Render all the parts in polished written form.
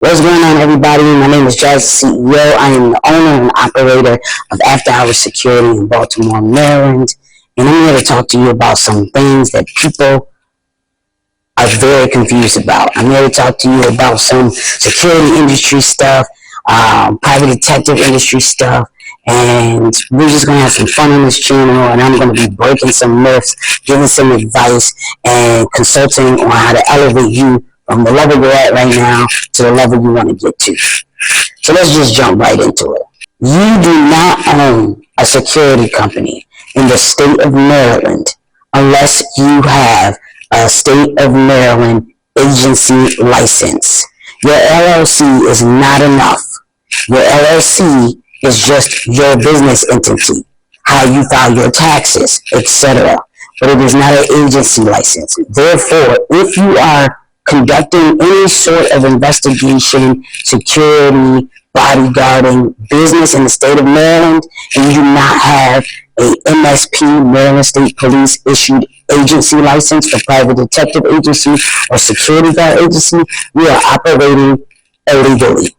What's going on, everybody? My name is Jazz, the CEO. I am the owner and operator of After Hours Security in Baltimore, Maryland. And I'm here to talk to you about some things that people are very confused about. I'm here to talk to you about some security industry stuff, private detective industry stuff, and we're just going to have some fun on this channel, and I'm going to be breaking some myths, giving some advice, and consulting on how to elevate you from the level you're at right now to the level you want to get to. So let's just jump right into it. You do not own a security company in the state of Maryland unless you have a state of Maryland agency license. Your LLC is not enough. Your LLC is just your business entity, how you file your taxes, etc. But it is not an agency license. Therefore, if you are conducting any sort of investigation, security, bodyguarding business in the state of Maryland, and you do not have a MSP, Maryland State Police issued agency license for private detective agency or security guard agency, you are operating illegally.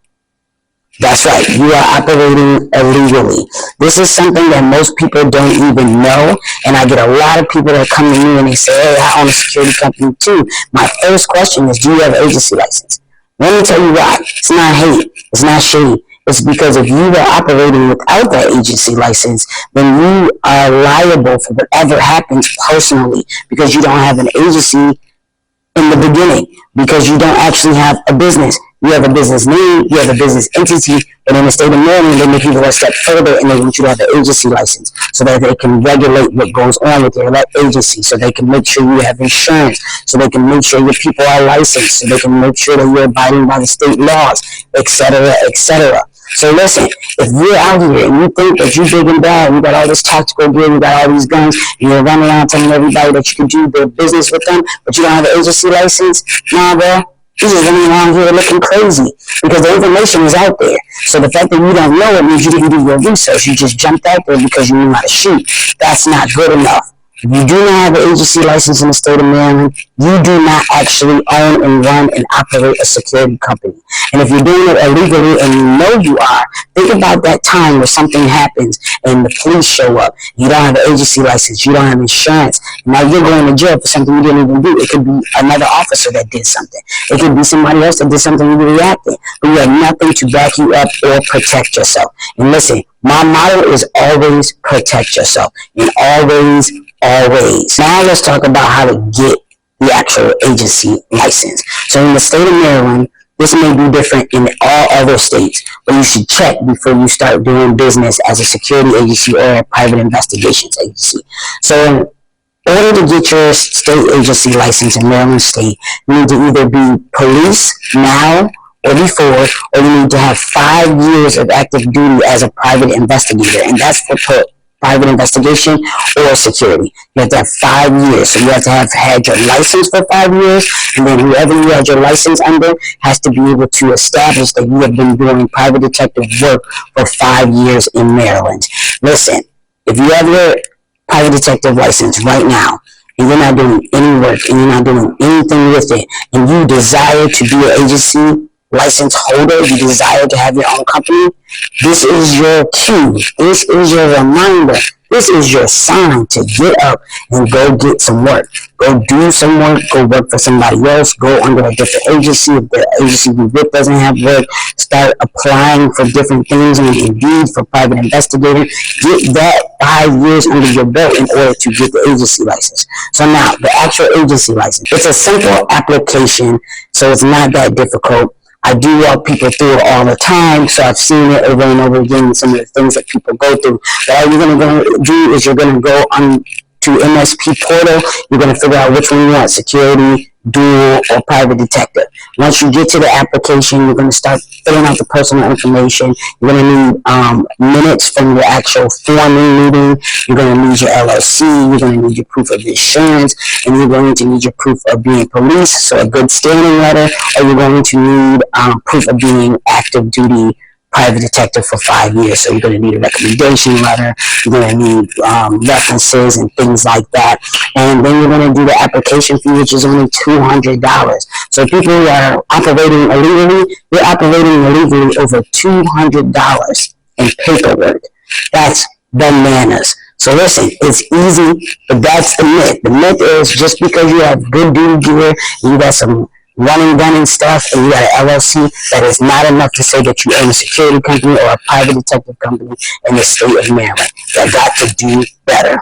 That's right, you are operating illegally. This is something that most people don't even know, and I get a lot of people that come to me and they say, hey, I own a security company too. My first question is, do you have an agency license? Let me tell you why. It's not hate, it's not shade. It's because if you are operating without that agency license, then you are liable for whatever happens personally because you don't have an agency in the beginning, because you don't actually have a business. You have a business name, you have a business entity, but in the state of Maryland, they make you go a step further and they want you to have an agency license so that they can regulate what goes on with your agency, so they can make sure you have insurance, so they can make sure your people are licensed, so they can make sure that you're abiding by the state laws, etc., etc. So listen, if you're out here and you think that you're big and bad, you got all this tactical gear, you got all these guns, and you're running around telling everybody that you can do their business with them, but you don't have an agency license, nah, bro. You're just running around here looking crazy because the information is out there. So the fact that you don't know it means you didn't do your research. You just jumped out there because you knew how to shoot. That's not good enough. If you do not have an agency license in the state of Maryland, you do not actually own and run and operate a security company. And if you're doing it illegally and you know you are, think about that time where something happens and the police show up. You don't have an agency license. You don't have insurance. Now you're going to jail for something you didn't even do. It could be another officer that did something. It could be somebody else that did something you reacted. But you have nothing to back you up or protect yourself. And listen, my motto is always protect yourself. And always. Now let's talk about how to get the actual agency license. So in the state of Maryland, this may be different in all other states, but you should check before you start doing business as a security agency or a private investigations agency. So in order to get your state agency license in Maryland State, you need to either be police now or before, or you need to have 5 years of active duty as a private investigator, and that's for private investigation or security. You have to have 5 years. So you have to have had your license for 5 years, and then whoever you had your license under has to be able to establish that you have been doing private detective work for 5 years in Maryland. Listen, if you have your private detective license right now, and you're not doing any work, and you're not doing anything with it, and you desire to be an agency license holder, you desire to have your own company, this is your cue, this is your reminder, this is your sign to get up and go get some work. Go do some work, go work for somebody else, go under a different agency. If the agency you with doesn't have work, start applying for different things on Indeed for private investigator. Get that 5 years under your belt in order to get the agency license. So now, the actual agency license, it's a simple application, so it's not that difficult. I do walk people through it all the time, so I've seen it over and over again, some of the things that people go through. But all you're going to do is you're going to go on to MSP portal, you're going to figure out which one you want, security, dual, or private detective. Once you get to the application, you're going to start filling out the personal information. You're going to need minutes from your actual forming meeting. You're going to need your LLC. You're going to need your proof of insurance. And you're going to need your proof of being police, so a good standing letter. Or you're going to need proof of being active duty private detective for 5 years. So you're going to need a recommendation letter. You're going to need references and things like that. And then you're going to do the application fee, which is only $200. So people who are operating illegally, you're operating illegally over $200 in paperwork. That's bananas. So listen, it's easy, but that's the myth. The myth is just because you have good duty gear, and you got some running gun and stuff, and you got an LLC, that is not enough to say that you own a security company or a private detective company in the state of Maryland. You got to do better.